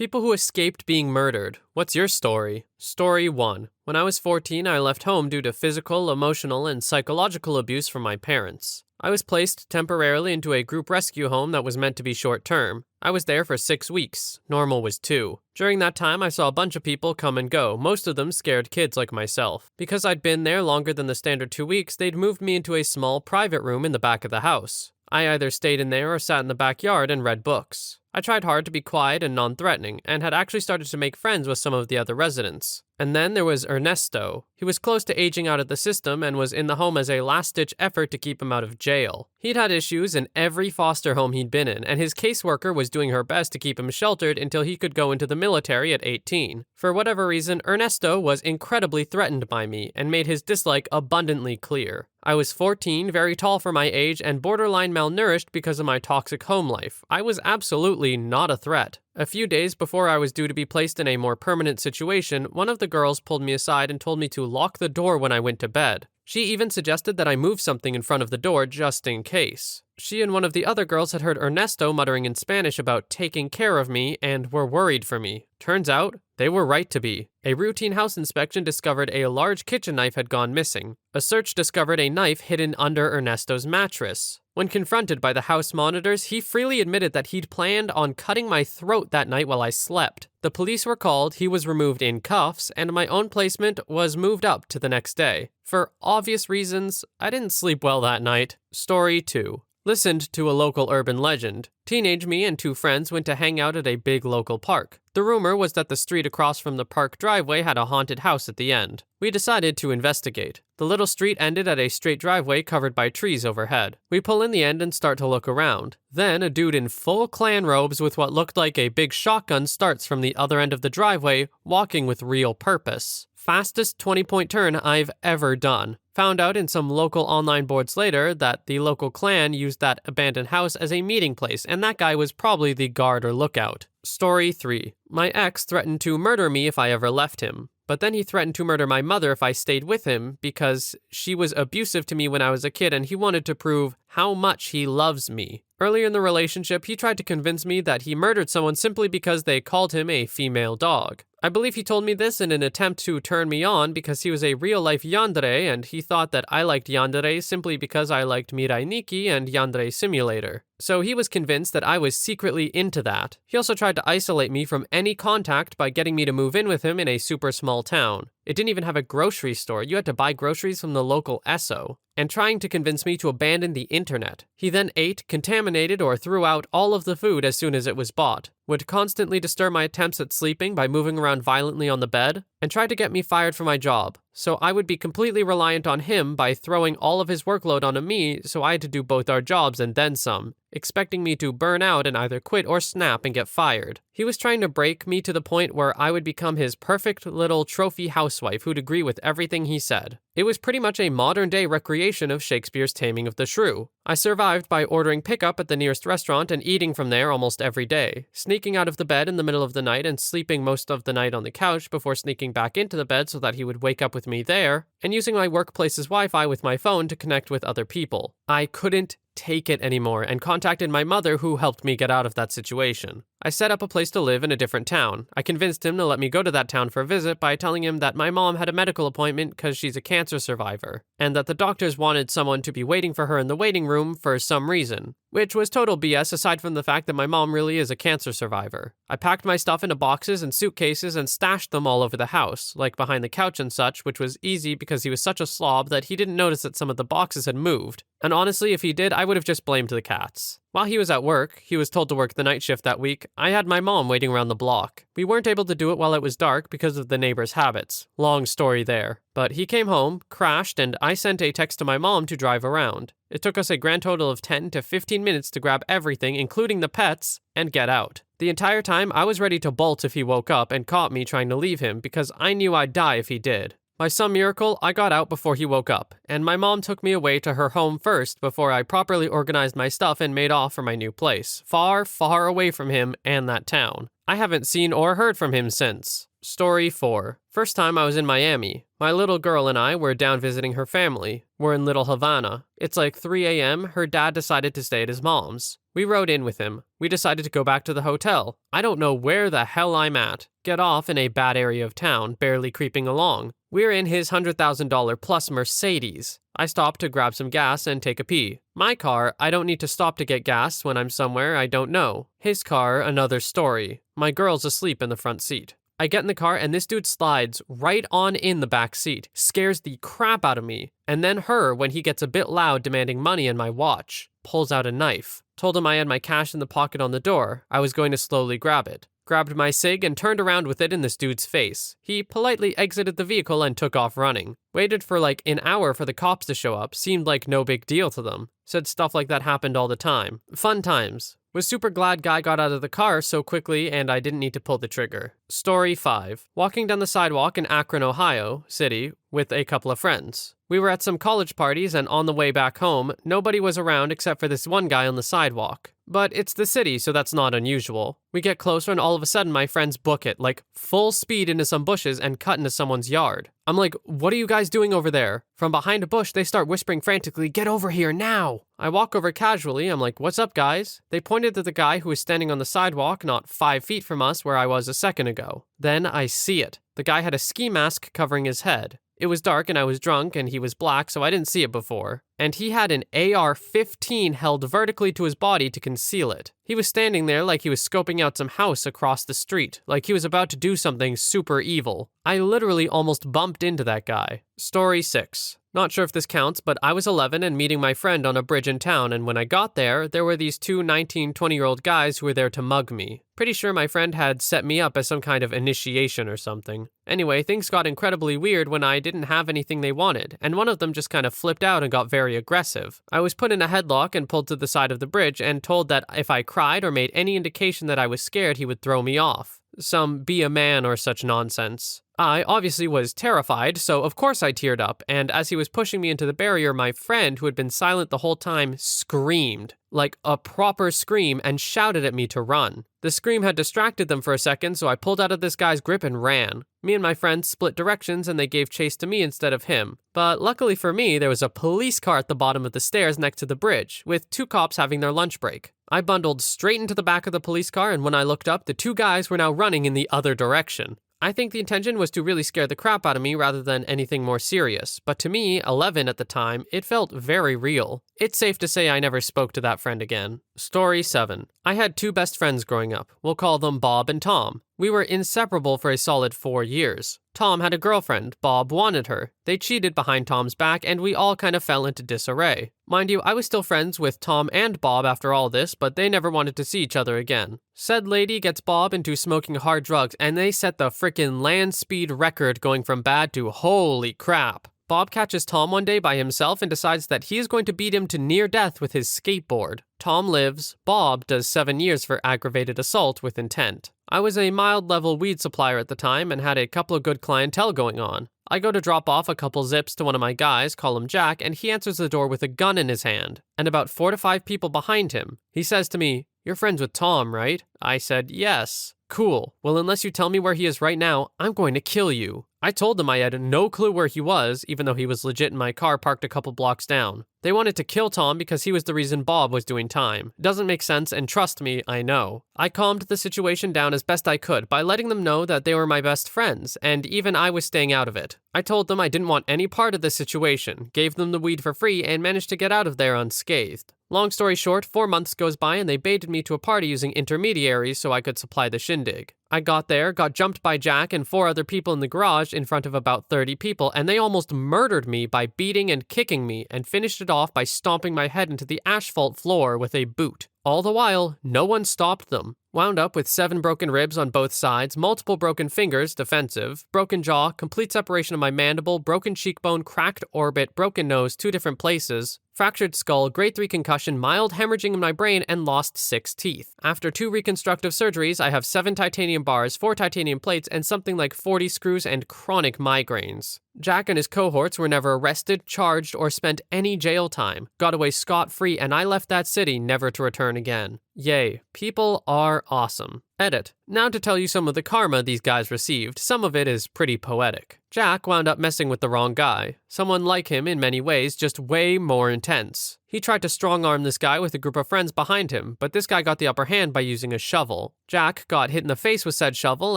People who escaped being murdered. What's your story? Story 1. When I was 14, I left home due to physical, emotional, and psychological abuse from my parents. I was placed temporarily into a group rescue home that was meant to be short-term. I was there for 6 weeks. Normal was 2. During that time, I saw a bunch of people come and go, most of them scared kids like myself. Because I'd been there longer than the standard 2 weeks, they'd moved me into a small private room in the back of the house. I either stayed in there or sat in the backyard and read books. I tried hard to be quiet and non-threatening, and had actually started to make friends with some of the other residents. And then there was Ernesto. He was close to aging out of the system and was in the home as a last-ditch effort to keep him out of jail. He'd had issues in every foster home he'd been in, and his caseworker was doing her best to keep him sheltered until he could go into the military at 18. For whatever reason, Ernesto was incredibly threatened by me and made his dislike abundantly clear. I was 14, very tall for my age, and borderline malnourished because of my toxic home life. I was absolutely not a threat. A few days before I was due to be placed in a more permanent situation, one of the girls pulled me aside and told me to lock the door when I went to bed. She even suggested that I move something in front of the door just in case. She and one of the other girls had heard Ernesto muttering in Spanish about taking care of me and were worried for me. Turns out, they were right to be. A routine house inspection discovered a large kitchen knife had gone missing. A search discovered a knife hidden under Ernesto's mattress. When confronted by the house monitors, he freely admitted that he'd planned on cutting my throat that night while I slept. The police were called, he was removed in cuffs, and my own placement was moved up to the next day. For obvious reasons, I didn't sleep well that night. Story 2. Listened to a local urban legend. Teenage me and 2 friends went to hang out at a big local park. The rumor was that the street across from the park driveway had a haunted house at the end. We decided to investigate. The little street ended at a straight driveway covered by trees overhead. We pull in the end and start to look around. Then a dude in full Klan robes with what looked like a big shotgun starts from the other end of the driveway, walking with real purpose. Fastest 20-point turn I've ever done. Found out in some local online boards later that the local Klan used that abandoned house as a meeting place, and that guy was probably the guard or lookout. Story 3. My ex threatened to murder me if I ever left him. But then he threatened to murder my mother if I stayed with him because she was abusive to me when I was a kid and he wanted to prove how much he loves me. Earlier in the relationship, he tried to convince me that he murdered someone simply because they called him a female dog. I believe he told me this in an attempt to turn me on because he was a real-life yandere and he thought that I liked yandere simply because I liked Mirai Nikki and Yandere Simulator. So he was convinced that I was secretly into that. He also tried to isolate me from any contact by getting me to move in with him in a super small town. It didn't even have a grocery store. You had to buy groceries from the local Esso. And trying to convince me to abandon the internet. He then ate, contaminated, or threw out all of the food as soon as it was bought, would constantly disturb my attempts at sleeping by moving around violently on the bed, and tried to get me fired from my job. So I would be completely reliant on him by throwing all of his workload onto me, so I had to do both our jobs and then some, expecting me to burn out and either quit or snap and get fired. He was trying to break me to the point where I would become his perfect little trophy housewife who'd agree with everything he said. It was pretty much a modern-day recreation of Shakespeare's Taming of the Shrew. I survived by ordering pickup at the nearest restaurant and eating from there almost every day, sneaking out of the bed in the middle of the night and sleeping most of the night on the couch before sneaking back into the bed so that he would wake up with me there, and using my workplace's Wi-Fi with my phone to connect with other people. I couldn't take it anymore and contacted my mother, who helped me get out of that situation. I set up a place to live in a different town. I convinced him to let me go to that town for a visit by telling him that my mom had a medical appointment because she's a cancer survivor, and that the doctors wanted someone to be waiting for her in the waiting room for some reason, which was total BS aside from the fact that my mom really is a cancer survivor. I packed my stuff into boxes and suitcases and stashed them all over the house, like behind the couch and such, which was easy because he was such a slob that he didn't notice that some of the boxes had moved. And honestly, if he did, I would have just blamed the cats. While he was at work, he was told to work the night shift that week, I had my mom waiting around the block. We weren't able to do it while it was dark because of the neighbor's habits. Long story there. But he came home, crashed, and I sent a text to my mom to drive around. It took us a grand total of 10 to 15 minutes to grab everything, including the pets, and get out. The entire time, I was ready to bolt if he woke up and caught me trying to leave him because I knew I'd die if he did. By some miracle, I got out before he woke up, and my mom took me away to her home first before I properly organized my stuff and made off for my new place, far, far away from him and that town. I haven't seen or heard from him since. Story 4. First time I was in Miami. My little girl and I were down visiting her family. We're in Little Havana. It's like 3 a.m. Her dad decided to stay at his mom's. We rode in with him. We decided to go back to the hotel. I don't know where the hell I'm at. Get off in a bad area of town, barely creeping along. We're in his $100,000 plus Mercedes. I stop to grab some gas and take a pee. My car, I don't need to stop to get gas when I'm somewhere I don't know. His car, another story. My girl's asleep in the front seat. I get in the car and this dude slides right on in the back seat, scares the crap out of me, and then her when he gets a bit loud demanding money and my watch. Pulls out a knife. Told him I had my cash in the pocket on the door. I was going to slowly grab it. Grabbed my cig and turned around with it in this dude's face. He politely exited the vehicle and took off running. Waited for like an hour for the cops to show up, seemed like no big deal to them. Said stuff like that happened all the time. Fun times. Was super glad guy got out of the car so quickly and I didn't need to pull the trigger. Story 5. Walking down the sidewalk in Akron, Ohio City with a couple of friends. We were at some college parties and on the way back home, nobody was around except for this one guy on the sidewalk. But it's the city, so that's not unusual. We get closer and all of a sudden my friends book it, like full speed into some bushes and cut into someone's yard. I'm like, what are you guys doing over there? From behind a bush, they start whispering frantically, get over here now! I walk over casually, I'm like, what's up guys? They pointed to the guy who was standing on the sidewalk not 5 feet from us where I was a second ago. Then I see it. The guy had a ski mask covering his head. It was dark and I was drunk and he was black, so I didn't see it before. And he had an AR-15 held vertically to his body to conceal it. He was standing there like he was scoping out some house across the street, like he was about to do something super evil. I literally almost bumped into that guy. Story 6. Not sure if this counts, but I was 11 and meeting my friend on a bridge in town, and when I got there were these two 19, 20-year-old guys who were there to mug me. Pretty sure my friend had set me up as some kind of initiation or something. Anyway, things got incredibly weird when I didn't have anything they wanted, and one of them just kind of flipped out and got very aggressive. I was put in a headlock and pulled to the side of the bridge and told that if I cried or made any indication that I was scared, he would throw me off. Some be a man or such nonsense. I obviously was terrified, so of course I teared up, and as he was pushing me into the barrier, my friend, who had been silent the whole time, screamed. Like a proper scream, and shouted at me to run. The scream had distracted them for a second, so I pulled out of this guy's grip and ran. Me and my friend split directions and they gave chase to me instead of him. But luckily for me, there was a police car at the bottom of the stairs next to the bridge, with 2 cops having their lunch break. I bundled straight into the back of the police car, and when I looked up, the 2 guys were now running in the other direction. I think the intention was to really scare the crap out of me rather than anything more serious, but to me, 11 at the time, it felt very real. It's safe to say I never spoke to that friend again. Story 7. I had 2 best friends growing up. We'll call them Bob and Tom. We were inseparable for a solid 4 years. Tom had a girlfriend. Bob wanted her. They cheated behind Tom's back, and we all kind of fell into disarray. Mind you, I was still friends with Tom and Bob after all this, but they never wanted to see each other again. Said lady gets Bob into smoking hard drugs, and they set the frickin' land speed record going from bad to holy crap. Bob catches Tom one day by himself and decides that he is going to beat him to near death with his skateboard. Tom lives. Bob does 7 years for aggravated assault with intent. I was a mild-level weed supplier at the time and had a couple of good clientele going on. I go to drop off a couple zips to one of my guys, call him Jack, and he answers the door with a gun in his hand, and about 4 to 5 people behind him. He says to me, "You're friends with Tom, right?" I said, "Yes." "Cool. Well, unless you tell me where he is right now, I'm going to kill you." I told them I had no clue where he was, even though he was legit in my car parked a couple blocks down. They wanted to kill Tom because he was the reason Bob was doing time. Doesn't make sense, and trust me, I know. I calmed the situation down as best I could by letting them know that they were my best friends, and even I was staying out of it. I told them I didn't want any part of this situation, gave them the weed for free, and managed to get out of there unscathed. Long story short, 4 months goes by and they baited me to a party using intermediaries so I could supply the shindig. I got there, got jumped by Jack and 4 other people in the garage in front of about 30 people, and they almost murdered me by beating and kicking me, and finished it off by stomping my head into the asphalt floor with a boot. All the while, no one stopped them. Wound up with 7 broken ribs on both sides, multiple broken fingers, defensive, broken jaw, complete separation of my mandible, broken cheekbone, cracked orbit, broken nose, 2 different places, fractured skull, grade 3 concussion, mild hemorrhaging in my brain, and lost 6 teeth. After 2 reconstructive surgeries, I have 7 titanium bars, 4 titanium plates, and something like 40 screws and chronic migraines. Jack and his cohorts were never arrested, charged, or spent any jail time. Got away scot-free, and I left that city never to return again. Yay, people are awesome. Edit. Now to tell you some of the karma these guys received, some of it is pretty poetic. Jack wound up messing with the wrong guy. Someone like him in many ways, just way more intense. He tried to strong-arm this guy with a group of friends behind him, but this guy got the upper hand by using a shovel. Jack got hit in the face with said shovel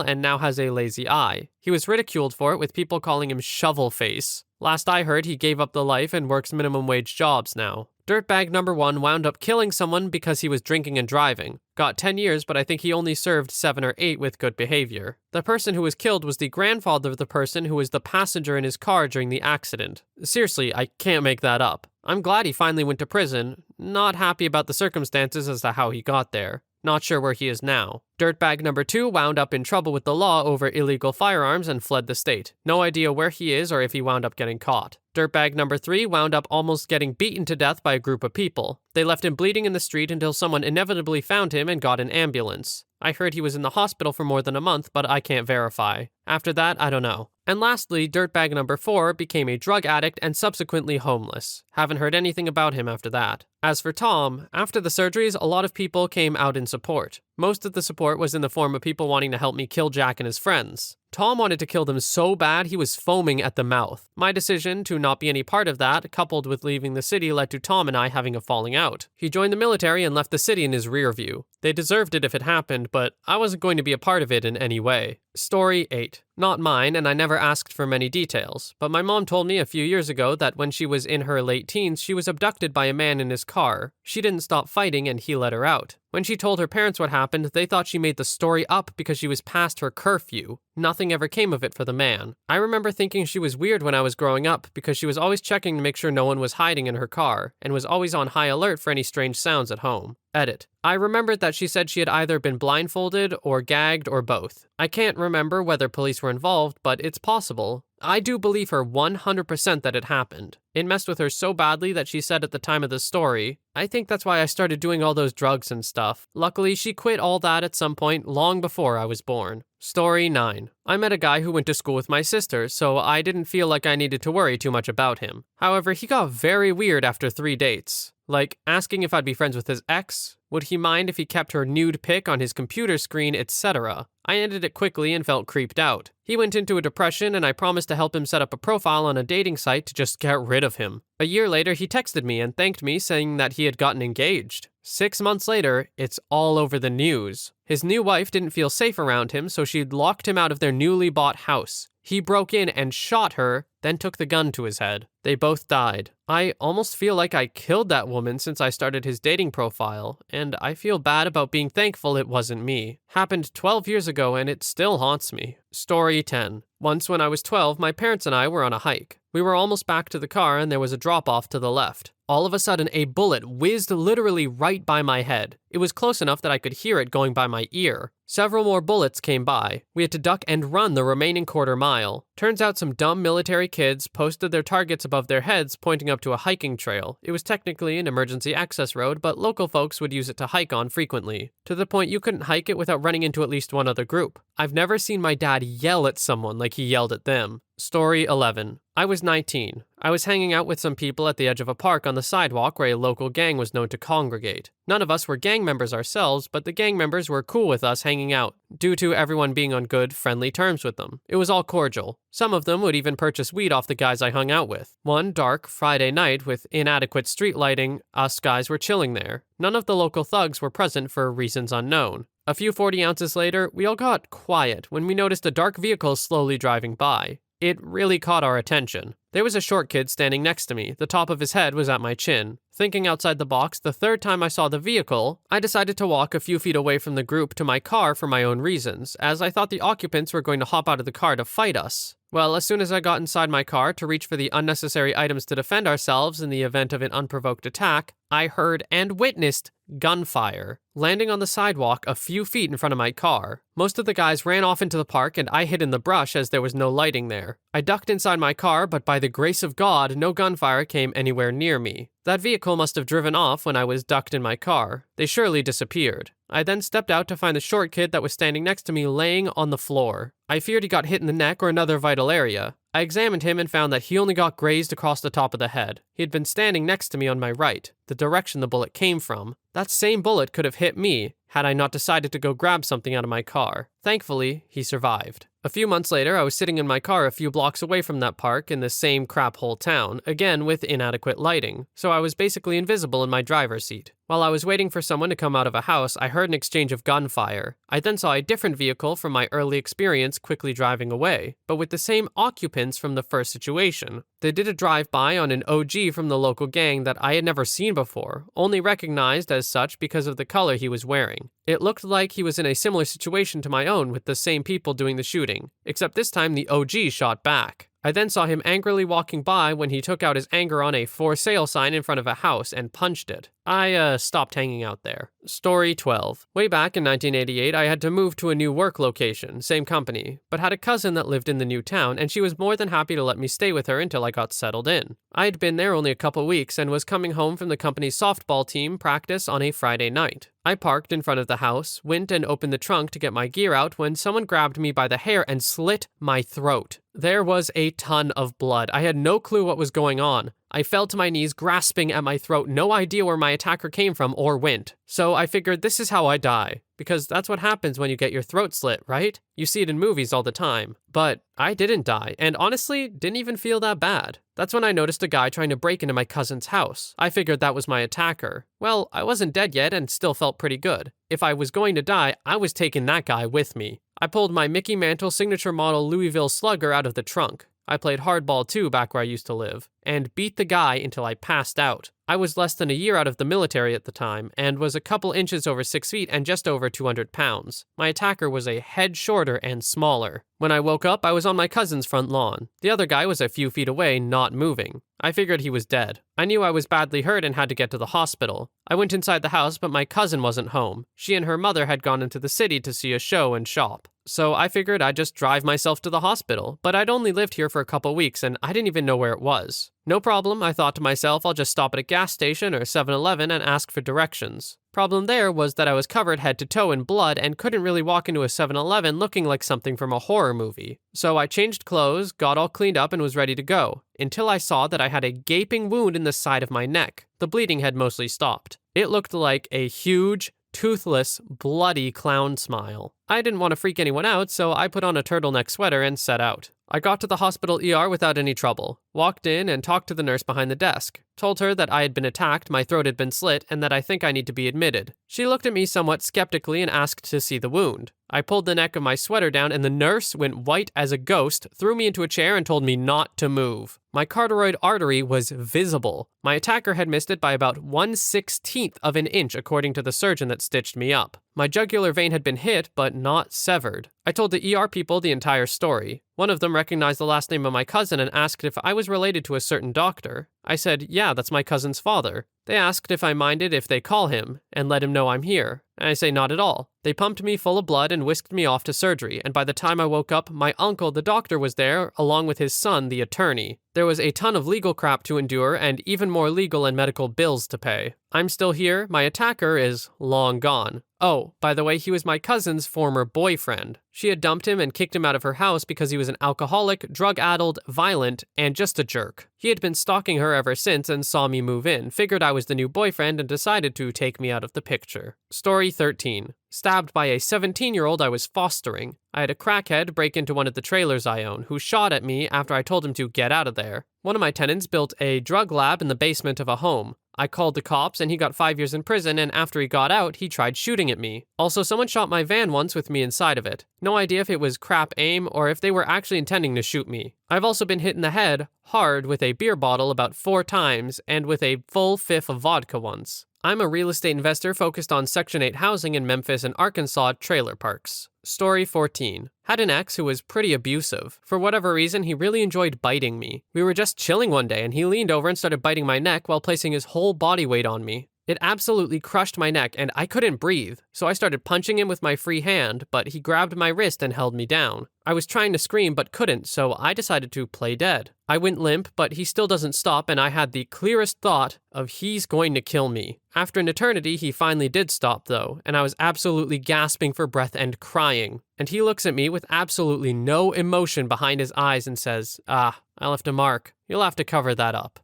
and now has a lazy eye. He was ridiculed for it, with people calling him Shovel Face. Last I heard, he gave up the life and works minimum wage jobs now. Dirtbag number 1 wound up killing someone because he was drinking and driving. Got 10 years, but I think he only served 7 or 8 with good behavior. The person who was killed was the grandfather of the person who was the passenger in his car during the accident. Seriously, I can't make that up. I'm glad he finally went to prison. Not happy about the circumstances as to how he got there. Not sure where he is now. Dirtbag number 2 wound up in trouble with the law over illegal firearms and fled the state. No idea where he is or if he wound up getting caught. Dirtbag number 3 wound up almost getting beaten to death by a group of people. They left him bleeding in the street until someone inevitably found him and got an ambulance. I heard he was in the hospital for more than a month, but I can't verify. After that, I don't know. And lastly, Dirtbag number 4 became a drug addict and subsequently homeless. Haven't heard anything about him after that. As for Tom, after the surgeries, a lot of people came out in support. Most of the support was in the form of people wanting to help me kill Jack and his friends. Tom wanted to kill them so bad he was foaming at the mouth. My decision to not be any part of that, coupled with leaving the city, led to Tom and I having a falling out. He joined the military and left the city in his rear view. They deserved it if it happened, but I wasn't going to be a part of it in any way. Story 8. Not mine, and I never asked for many details, but my mom told me a few years ago that when she was in her late teens, she was abducted by a man in his car. She didn't stop fighting and he let her out. When she told her parents what happened, they thought she made the story up because she was past her curfew. Nothing ever came of it for the man. I remember thinking she was weird when I was growing up because she was always checking to make sure no one was hiding in her car and was always on high alert for any strange sounds at home. Edit. I remembered that she said she had either been blindfolded or gagged or both. I can't remember whether police were involved, but it's possible. I do believe her 100% that it happened. It messed with her so badly that she said at the time of the story, I think that's why I started doing all those drugs and stuff. Luckily, she quit all that at some point long before I was born. Story 9. I met a guy who went to school with my sister, so I didn't feel like I needed to worry too much about him. However, he got very weird after 3 dates. Like, asking if I'd be friends with his ex, would he mind if he kept her nude pic on his computer screen, etc. I ended it quickly and felt creeped out. He went into a depression and I promised to help him set up a profile on a dating site to just get rid of him. A year later, he texted me and thanked me, saying that he had gotten engaged. 6 months later, it's all over the news. His new wife didn't feel safe around him, so she'd locked him out of their newly bought house. He broke in and shot her, then took the gun to his head. They both died. I almost feel like I killed that woman since I started his dating profile, and I feel bad about being thankful it wasn't me. Happened 12 years ago and it still haunts me. Story 10. Once when I was 12, my parents and I were on a hike. We were almost back to the car and there was a drop-off to the left. All of a sudden, a bullet whizzed literally right by my head. It was close enough that I could hear it going by my ear. Several more bullets came by. We had to duck and run the remaining quarter mile. Turns out some dumb military kids posted their targets above their heads, pointing up to a hiking trail. It was technically an emergency access road, but local folks would use it to hike on frequently, to the point you couldn't hike it without running into at least one other group. I've never seen my dad yell at someone like he yelled at them. Story 11. I was 19. I was hanging out with some people at the edge of a park on the sidewalk where a local gang was known to congregate. None of us were gang members ourselves, but the gang members were cool with us hanging out, due to everyone being on good, friendly terms with them. It was all cordial. Some of them would even purchase weed off the guys I hung out with. One dark Friday night with inadequate street lighting, us guys were chilling there. None of the local thugs were present for reasons unknown. A few 40 ounces later, we all got quiet when we noticed a dark vehicle slowly driving by. It really caught our attention. There was a short kid standing next to me. The top of his head was at my chin. Thinking outside the box, the third time I saw the vehicle, I decided to walk a few feet away from the group to my car for my own reasons, as I thought the occupants were going to hop out of the car to fight us. Well, as soon as I got inside my car to reach for the unnecessary items to defend ourselves in the event of an unprovoked attack, I heard and witnessed gunfire, landing on the sidewalk a few feet in front of my car. Most of the guys ran off into the park and I hid in the brush as there was no lighting there. I ducked inside my car, but by the grace of God, no gunfire came anywhere near me. That vehicle must have driven off when I was ducked in my car. They surely disappeared. I then stepped out to find the short kid that was standing next to me laying on the floor. I feared he got hit in the neck or another vital area. I examined him and found that he only got grazed across the top of the head. He had been standing next to me on my right, the direction the bullet came from. That same bullet could have hit me. had I not decided to go grab something out of my car. Thankfully, he survived. A few months later, I was sitting in my car a few blocks away from that park in the same crap hole town, again with inadequate lighting, so I was basically invisible in my driver's seat. While I was waiting for someone to come out of a house, I heard an exchange of gunfire. I then saw a different vehicle from my early experience quickly driving away, but with the same occupants from the first situation. They did a drive-by on an OG from the local gang that I had never seen before, only recognized as such because of the color he was wearing. It looked like he was in a similar situation to my own with the same people doing the shooting, except this time the OG shot back. I then saw him angrily walking by when he took out his anger on a for sale sign in front of a house and punched it. I stopped hanging out there. Story 12. Way back in 1988, I had to move to a new work location, same company, but had a cousin that lived in the new town, and she was more than happy to let me stay with her until I got settled in. I had been there only a couple weeks and was coming home from the company's softball team practice on a Friday night. I parked in front of the house, went and opened the trunk to get my gear out when someone grabbed me by the hair and slit my throat. There was a ton of blood. I had no clue what was going on. I fell to my knees, grasping at my throat, no idea where my attacker came from or went. So I figured this is how I die, because that's what happens when you get your throat slit, right? You see it in movies all the time. But I didn't die, and honestly, didn't even feel that bad. That's when I noticed a guy trying to break into my cousin's house. I figured that was my attacker. Well, I wasn't dead yet and still felt pretty good. If I was going to die, I was taking that guy with me. I pulled my Mickey Mantle signature model Louisville Slugger out of the trunk. I played hardball too back where I used to live, and beat the guy until I passed out. I was less than a year out of the military at the time, and was a couple inches over 6 feet and just over 200 pounds. My attacker was a head shorter and smaller. When I woke up, I was on my cousin's front lawn. The other guy was a few feet away, not moving. I figured he was dead. I knew I was badly hurt and had to get to the hospital. I went inside the house, but my cousin wasn't home. She and her mother had gone into the city to see a show and shop. So I figured I'd just drive myself to the hospital, but I'd only lived here for a couple weeks and I didn't even know where it was. No problem, I thought to myself, I'll just stop at a gas station or 7-Eleven and ask for directions. Problem there was that I was covered head to toe in blood and couldn't really walk into a 7-Eleven looking like something from a horror movie. So I changed clothes, got all cleaned up and was ready to go, until I saw that I had a gaping wound in the side of my neck. The bleeding had mostly stopped. It looked like a huge, toothless, bloody clown smile. I didn't want to freak anyone out, so I put on a turtleneck sweater and set out. I got to the hospital ER without any trouble, walked in and talked to the nurse behind the desk, told her that I had been attacked, my throat had been slit, and that I think I need to be admitted. She looked at me somewhat skeptically and asked to see the wound. I pulled the neck of my sweater down and the nurse went white as a ghost, threw me into a chair and told me not to move. My carotid artery was visible. My attacker had missed it by about 1/16th of an inch according to the surgeon that stitched me up. My jugular vein had been hit, but not severed. I told the ER people the entire story. One of them recognized the last name of my cousin and asked if I was related to a certain doctor. I said, yeah, that's my cousin's father. They asked if I minded if they call him, and let him know I'm here. I say not at all. They pumped me full of blood and whisked me off to surgery, and by the time I woke up, my uncle, the doctor, was there, along with his son, the attorney. There was a ton of legal crap to endure, and even more legal and medical bills to pay. I'm still here, my attacker is long gone. Oh, by the way, he was my cousin's former boyfriend. She had dumped him and kicked him out of her house because he was an alcoholic, drug-addled, violent, and just a jerk. He had been stalking her ever since and saw me move in, figured I was the new boyfriend, and decided to take me out of the picture. Story 13. Stabbed by a 17-year-old I was fostering. I had a crackhead break into one of the trailers I own, who shot at me after I told him to get out of there. One of my tenants built a drug lab in the basement of a home. I called the cops and he got 5 years in prison, and after he got out, he tried shooting at me. Also, someone shot my van once with me inside of it. No idea if it was crap aim or if they were actually intending to shoot me. I've also been hit in the head, hard, with a beer bottle about 4 times, and with a full fifth of vodka once. I'm a real estate investor focused on Section 8 housing in Memphis and Arkansas trailer parks. Story 14. Had an ex who was pretty abusive. For whatever reason, he really enjoyed biting me. We were just chilling one day and he leaned over and started biting my neck while placing his whole body weight on me. It absolutely crushed my neck and I couldn't breathe, so I started punching him with my free hand, but he grabbed my wrist and held me down. I was trying to scream but couldn't, so I decided to play dead. I went limp, but he still doesn't stop, and I had the clearest thought of he's going to kill me. After an eternity, he finally did stop though, and I was absolutely gasping for breath and crying. And he looks at me with absolutely no emotion behind his eyes and says, I left a mark. You'll have to cover that up.